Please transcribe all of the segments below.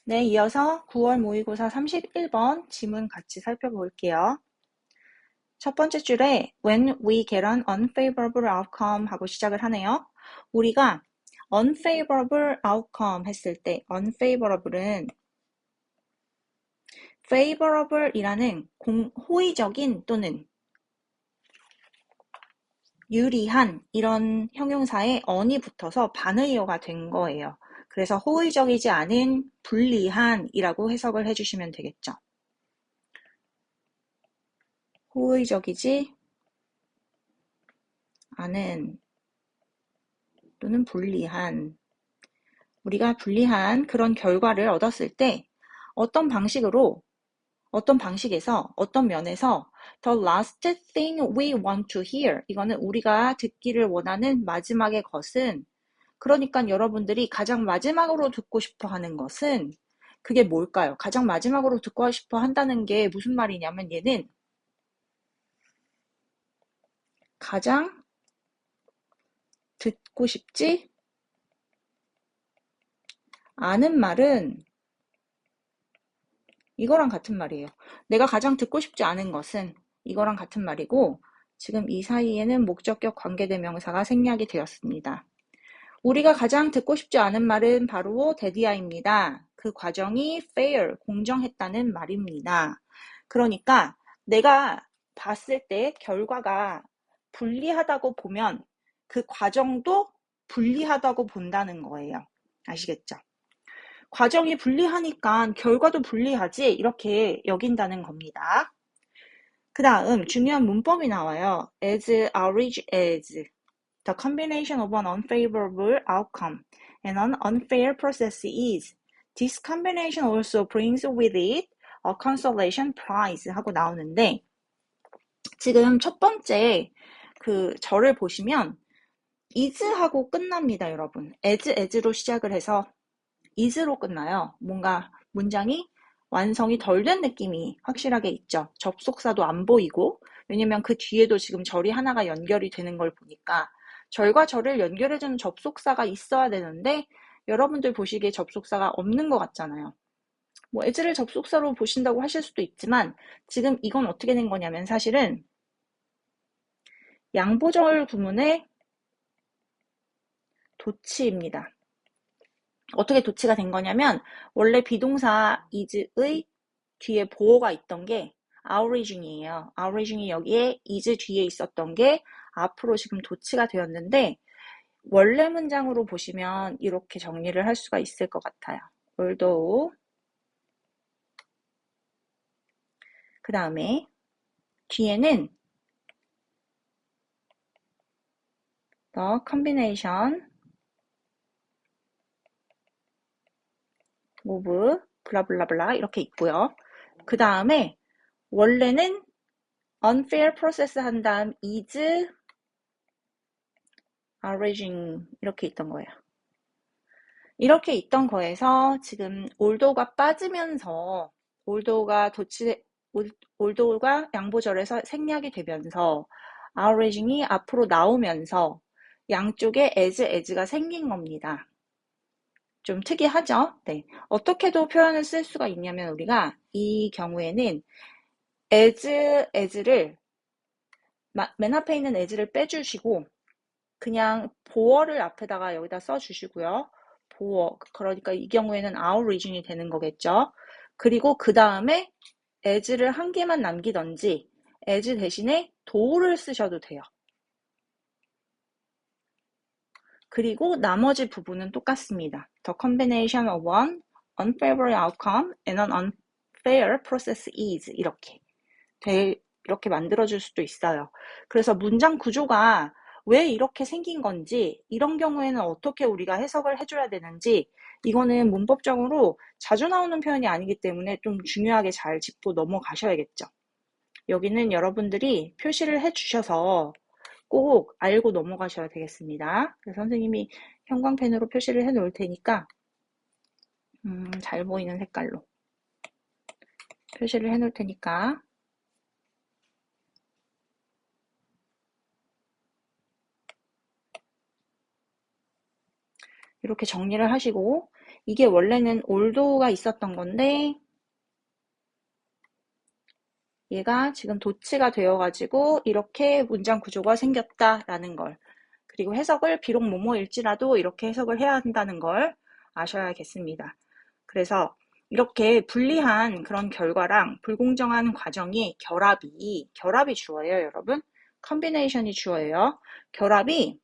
네, 이어서 9월 모의고사 31번 지문 같이 살펴볼게요. 첫 번째 줄에 when we get an unfavorable outcome 하고 시작을 하네요. 우리가 unfavorable outcome 했을 때 unfavorable은 favorable이라는 호의적인 또는 유리한 이런 형용사에 on이 붙어서 반의어가 된 거예요. 그래서 호의적이지 않은 불리한이라고 해석을 해주시면 되겠죠. 호의적이지 않은 또는 불리한, 우리가 불리한 그런 결과를 얻었을 때 어떤 방식에서 어떤 면에서 the last thing we want to hear, 이거는 우리가 듣기를 원하는 마지막의 것은, 그러니까 여러분들이 가장 마지막으로 듣고 싶어 하는 것은 그게 뭘까요? 가장 마지막으로 듣고 싶어 한다는 게 무슨 말이냐면 얘는 가장 듣고 싶지 않은 말은 이거랑 같은 말이에요. 내가 가장 듣고 싶지 않은 것은 이거랑 같은 말이고, 지금 이 사이에는 목적격 관계대명사가 생략이 되었습니다. 우리가 가장 듣고 싶지 않은 말은 바로 데디아입니다. 그 과정이 fair, 공정했다는 말입니다. 그러니까 내가 봤을 때 결과가 불리하다고 보면 그 과정도 불리하다고 본다는 거예요. 아시겠죠? 과정이 불리하니까 결과도 불리하지, 이렇게 여긴다는 겁니다. 그 다음 중요한 문법이 나와요. as, average as. The combination of an unfavorable outcome and an unfair process is. This combination also brings with it a consolation prize 하고 나오는데, 지금 첫 번째 그 절을 보시면 is하고 끝납니다, 여러분. as로 시작을 해서 is로 끝나요. 뭔가 문장이 완성이 덜 된 느낌이 확실하게 있죠. 접속사도 안 보이고, 왜냐면 그 뒤에도 지금 절이 하나가 연결이 되는 걸 보니까 절과 절을 연결해주는 접속사가 있어야 되는데 여러분들 보시기에 접속사가 없는 것 같잖아요. 뭐 as를 접속사로 보신다고 하실 수도 있지만 지금 이건 어떻게 된 거냐면 사실은 양보절 구문의 도치입니다. 어떻게 도치가 된 거냐면 원래 비동사 is의 뒤에 보어가 있던 게 origin이에요. origin이 여기에 is 뒤에 있었던 게 앞으로 지금 도치가 되었는데, 원래 문장으로 보시면 이렇게 정리를 할 수가 있을 것 같아요. although, 그 다음에 뒤에는 the combination of 블라블라블라 이렇게 있고요. 그 다음에 원래는 unfair process 한 다음 is origin 이렇게 있던 거예요. 이렇게 있던 거에서 지금 올도가 빠지면서 올도가 양보절에서 생략이 되면서 아우레징이 앞으로 나오면서 양쪽에 as가 생긴 겁니다. 좀 특이하죠? 네. 어떻게도 표현을 쓸 수가 있냐면 우리가 이 경우에는 as를 맨 앞에 있는 as를 빼주시고 그냥 보어를 앞에다가 여기다 써주시고요. 보어, 그러니까 이 경우에는 our region이 되는 거겠죠. 그리고 그 다음에 as를 한 개만 남기던지 as 대신에 do를 쓰셔도 돼요. 그리고 나머지 부분은 똑같습니다. The combination of one unfavorable outcome and an unfair process is 이렇게 만들어줄 수도 있어요. 그래서 문장 구조가 왜 이렇게 생긴 건지, 이런 경우에는 어떻게 우리가 해석을 해줘야 되는지, 이거는 문법적으로 자주 나오는 표현이 아니기 때문에 좀 중요하게 잘 짚고 넘어가셔야겠죠. 여기는 여러분들이 표시를 해주셔서 꼭 알고 넘어가셔야 되겠습니다. 그래서 선생님이 형광펜으로 표시를 해 놓을 테니까 잘 보이는 색깔로 표시를 해 놓을 테니까 이렇게 정리를 하시고, 이게 원래는 although가 있었던 건데 얘가 지금 도치가 되어가지고 이렇게 문장 구조가 생겼다라는 걸, 그리고 해석을 비록 뭐뭐일지라도 이렇게 해석을 해야 한다는 걸 아셔야겠습니다. 그래서 이렇게 불리한 그런 결과랑 불공정한 과정이 결합이 주어예요, 여러분. 컨비네이션이 주어예요. 결합이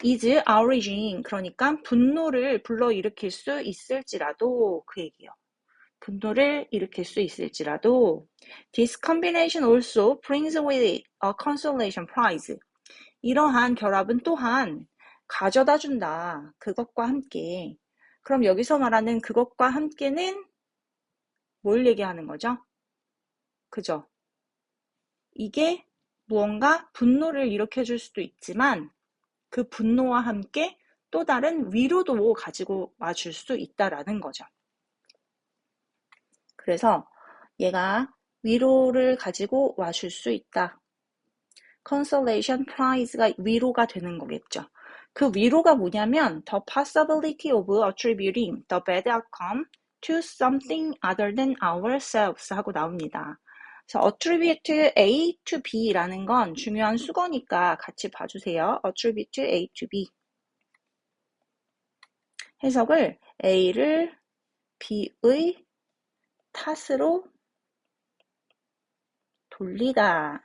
is arousing, 그러니까 분노를 불러일으킬 수 있을지라도 그 얘기예요. 분노를 일으킬 수 있을지라도 this combination also brings with it a consolation prize. 이러한 결합은 또한 가져다 준다. 그것과 함께. 그럼 여기서 말하는 그것과 함께는 뭘 얘기하는 거죠? 그죠? 이게 무언가 분노를 일으켜줄 수도 있지만 그 분노와 함께 또 다른 위로도 가지고 와줄 수 있다라는 거죠. 그래서 얘가 위로를 가지고 와줄 수 있다. consolation prize가 위로가 되는 거겠죠. 그 위로가 뭐냐면 the possibility of attributing the bad outcome to something other than ourselves 하고 나옵니다. 그래서 attribute A to B라는 건 중요한 수거니까 같이 봐주세요. attribute A to B. 해석을 A를 B의 탓으로 돌리다.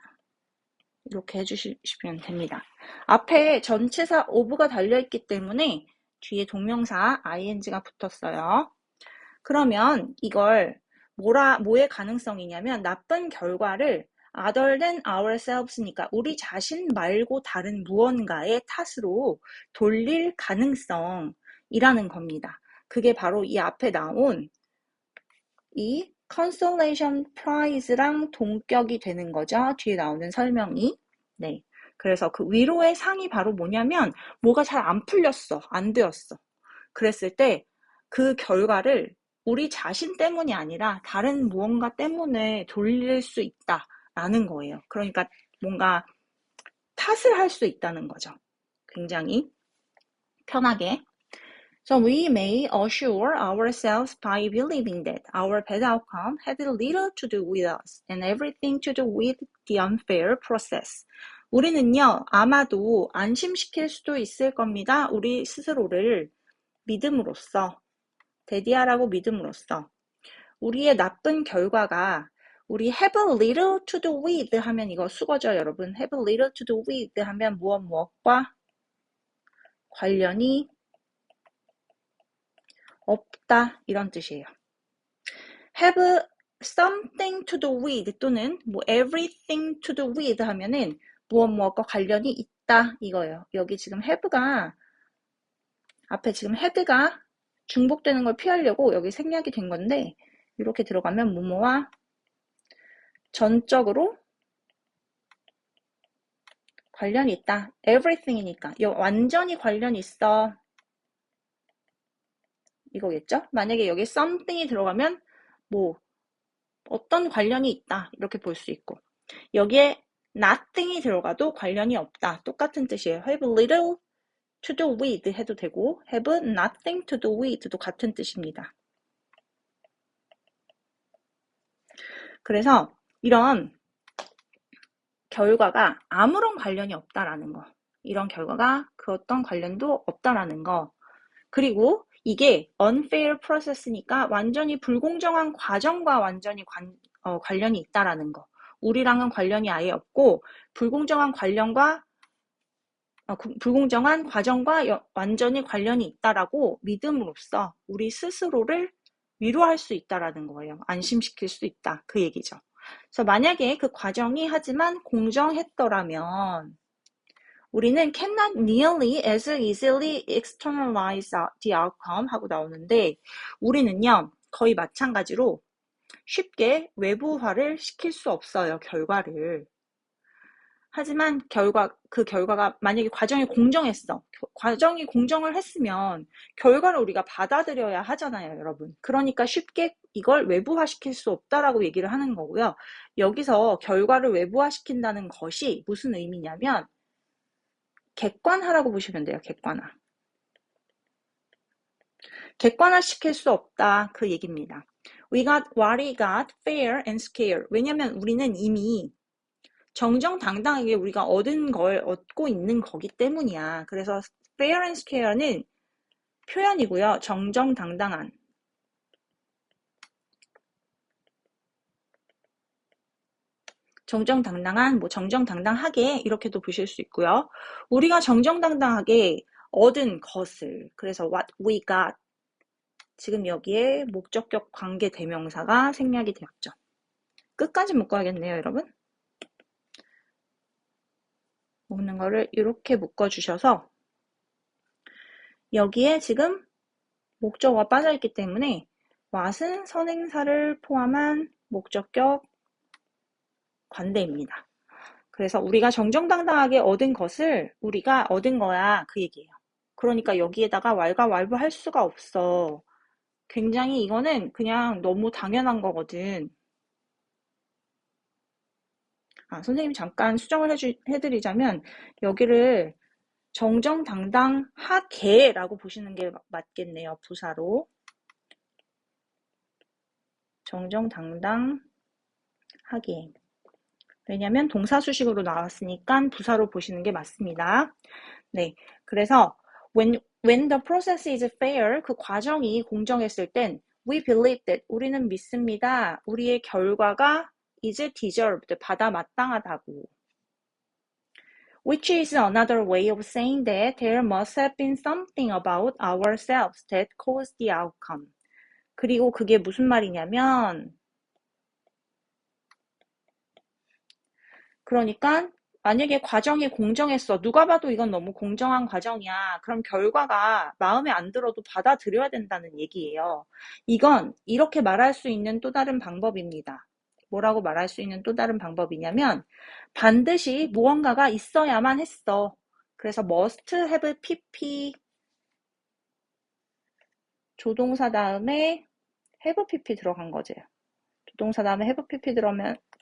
이렇게 해주시면 됩니다. 앞에 전치사 of가 달려있기 때문에 뒤에 동명사 ing가 붙었어요. 그러면 이걸 뭐의 가능성이냐면 나쁜 결과를 other than ourselves니까 우리 자신 말고 다른 무언가의 탓으로 돌릴 가능성이라는 겁니다. 그게 바로 이 앞에 나온 이 consolation prize랑 동격이 되는 거죠. 뒤에 나오는 설명이. 네. 그래서 그 위로의 상이 바로 뭐냐면 뭐가 잘 안 풀렸어. 안 되었어. 그랬을 때 그 결과를 우리 자신 때문이 아니라 다른 무언가 때문에 돌릴 수 있다라는 거예요. 그러니까 뭔가 탓을 할 수 있다는 거죠. 굉장히 편하게. So we may assure ourselves by believing that our bad outcome had little to do with us and everything to do with the unfair process. 우리는요, 아마도 안심시킬 수도 있을 겁니다. 우리 스스로를 믿음으로써, 데디아라고 믿음으로써. 우리의 나쁜 결과가 우리 have a little to do with 하면 이거 수거죠, 여러분. have a little to do with 하면 무엇과 관련이 없다 이런 뜻이에요. have something to do with 또는 뭐 everything to do with 하면은 무엇과 관련이 있다 이거예요. 여기 지금 have가 앞에 지금 had가 중복되는 걸 피하려고 여기 생략이 된 건데 이렇게 들어가면 뭐뭐와 전적으로 관련이 있다. everything이니까 완전히 관련이 있어. 이거겠죠? 만약에 여기 something이 들어가면 뭐 어떤 관련이 있다 이렇게 볼 수 있고 여기에 nothing이 들어가도 관련이 없다 똑같은 뜻이에요. have little to do with 해도 되고 have nothing to do with도 같은 뜻입니다. 그래서 이런 결과가 아무런 관련이 없다라는 거, 이런 결과가 그 어떤 관련도 없다라는 거, 그리고 이게 unfair process니까 완전히 불공정한 과정과 완전히 관련이 있다라는 거. 우리랑은 관련이 아예 없고 불공정한 과정과 완전히 관련이 있다라고 믿음으로써 우리 스스로를 위로할 수 있다라는 거예요. 안심시킬 수 있다. 그 얘기죠. 그래서 만약에 그 과정이 하지만 공정했더라면 우리는 cannot nearly as easily externalize the outcome 하고 나오는데 우리는요 거의 마찬가지로 쉽게 외부화를 시킬 수 없어요. 결과를. 하지만 그 결과가 만약에 과정이 공정했어. 과정이 공정을 했으면 결과를 우리가 받아들여야 하잖아요, 여러분. 그러니까 쉽게 이걸 외부화시킬 수 없다라고 얘기를 하는 거고요. 여기서 결과를 외부화시킨다는 것이 무슨 의미냐면 객관화라고 보시면 돼요, 객관화. 객관화시킬 수 없다. 그 얘기입니다. We got what we got, fair and scarce. 왜냐면 우리는 이미 정정당당하게 우리가 얻은 걸 얻고 있는 거기 때문이야. 그래서 fair and scarce는 표현이고요. 정정당당한. 정정당당한, 뭐 정정당당하게 이렇게도 보실 수 있고요. 우리가 정정당당하게 얻은 것을, 그래서 what we got, 지금 여기에 목적격 관계 대명사가 생략이 되었죠. 끝까지 묶어야겠네요, 여러분. 묶는 거를 이렇게 묶어주셔서 여기에 지금 목적어가 빠져있기 때문에 what은 선행사를 포함한 목적격 관대입니다. 그래서 우리가 정정당당하게 얻은 것을 우리가 얻은 거야, 그 얘기예요. 그러니까 여기에다가 왈가 왈부 할 수가 없어. 굉장히 이거는 그냥 너무 당연한 거거든. 선생님이 잠깐 수정을 해드리자면 여기를 정정당당하게라고 보시는 게 맞겠네요. 부사로. 정정당당하게. 왜냐면 동사수식으로 나왔으니까 부사로 보시는 게 맞습니다. 네, 그래서 when the process is fair, 그 과정이 공정했을 땐 we believe that, 우리는 믿습니다. 우리의 결과가 is deserved, 받아 마땅하다고. Which is another way of saying that there must have been something about ourselves that caused the outcome. 그리고 그게 무슨 말이냐면, 그러니까 만약에 과정이 공정했어. 누가 봐도 이건 너무 공정한 과정이야. 그럼 결과가 마음에 안 들어도 받아들여야 된다는 얘기예요. 이건 이렇게 말할 수 있는 또 다른 방법입니다. 뭐라고 말할 수 있는 또 다른 방법이냐면 반드시 무언가가 있어야만 했어. 그래서 must have pp 조동사 다음에 have pp 들어간 거죠. 조동사 다음에 have pp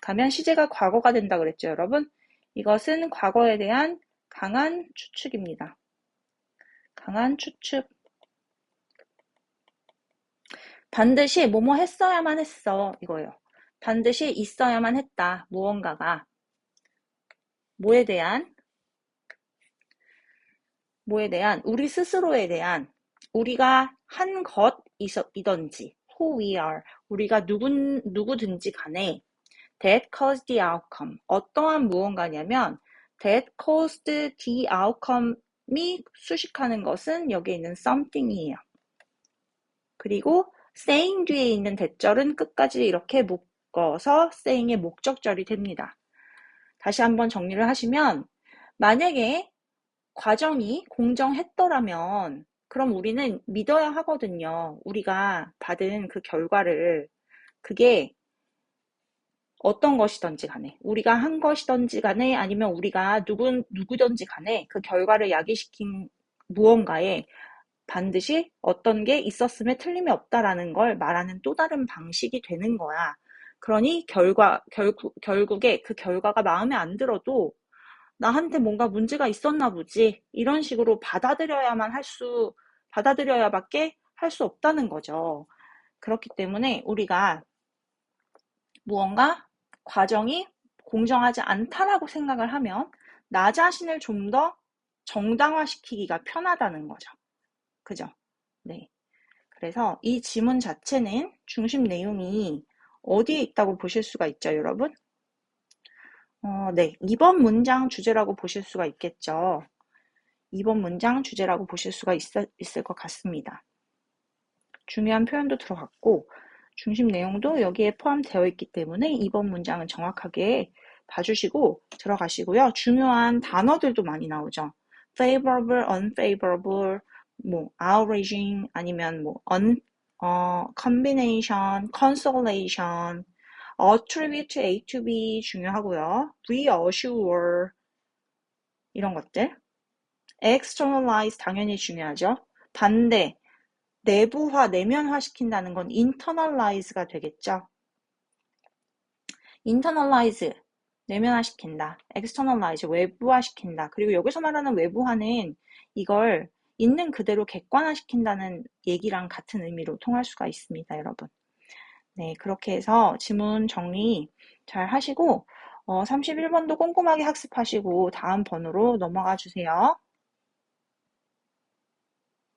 가면 시제가 과거가 된다 그랬죠, 여러분? 이것은 과거에 대한 강한 추측입니다. 강한 추측. 반드시 뭐뭐 했어야만 했어, 이거예요. 반드시 있어야만 했다, 무언가가. 뭐에 대한? 우리 스스로에 대한, 우리가 한 것이던지, who we are, 우리가 누구든지 간에 that caused the outcome. 어떠한 무언가냐면 that caused the outcome이 수식하는 것은 여기에 있는 something이에요. 그리고 saying 뒤에 있는 대절은 끝까지 이렇게 묶어서 saying의 목적절이 됩니다. 다시 한번 정리를 하시면 만약에 과정이 공정했더라면 그럼 우리는 믿어야 하거든요. 우리가 받은 그 결과를. 그게 어떤 것이든지 간에, 우리가 한 것이든지 간에, 아니면 우리가 누구든지 간에 그 결과를 야기시킨 무언가에 반드시 어떤 게 있었음에 틀림이 없다라는 걸 말하는 또 다른 방식이 되는 거야. 그러니 결국에 그 결과가 마음에 안 들어도 나한테 뭔가 문제가 있었나 보지, 이런 식으로 받아들여야밖에 할 수 없다는 거죠. 그렇기 때문에 우리가 무언가 과정이 공정하지 않다라고 생각을 하면 나 자신을 좀 더 정당화시키기가 편하다는 거죠. 그죠? 네. 그래서 이 지문 자체는 중심 내용이 어디에 있다고 보실 수가 있죠, 여러분? 네. 2번 문장 주제라고 보실 수가 있겠죠. 2번 문장 주제라고 보실 수가 있을 것 같습니다. 중요한 표현도 들어갔고 중심 내용도 여기에 포함되어 있기 때문에 2번 문장은 정확하게 봐주시고 들어가시고요. 중요한 단어들도 많이 나오죠. favorable, unfavorable, 뭐 outraging, 아니면 뭐 combination, consolation, attribute A to B 중요하고요. reassure 이런 것들. externalize 당연히 중요하죠. 반대, 내부화, 내면화 시킨다는 건 internalize가 되겠죠. internalize, 내면화 시킨다. externalize, 외부화 시킨다. 그리고 여기서 말하는 외부화는 이걸 있는 그대로 객관화시킨다는 얘기랑 같은 의미로 통할 수가 있습니다, 여러분. 네, 그렇게 해서 지문 정리 잘 하시고 31번도 꼼꼼하게 학습하시고 다음 번호로 넘어가 주세요.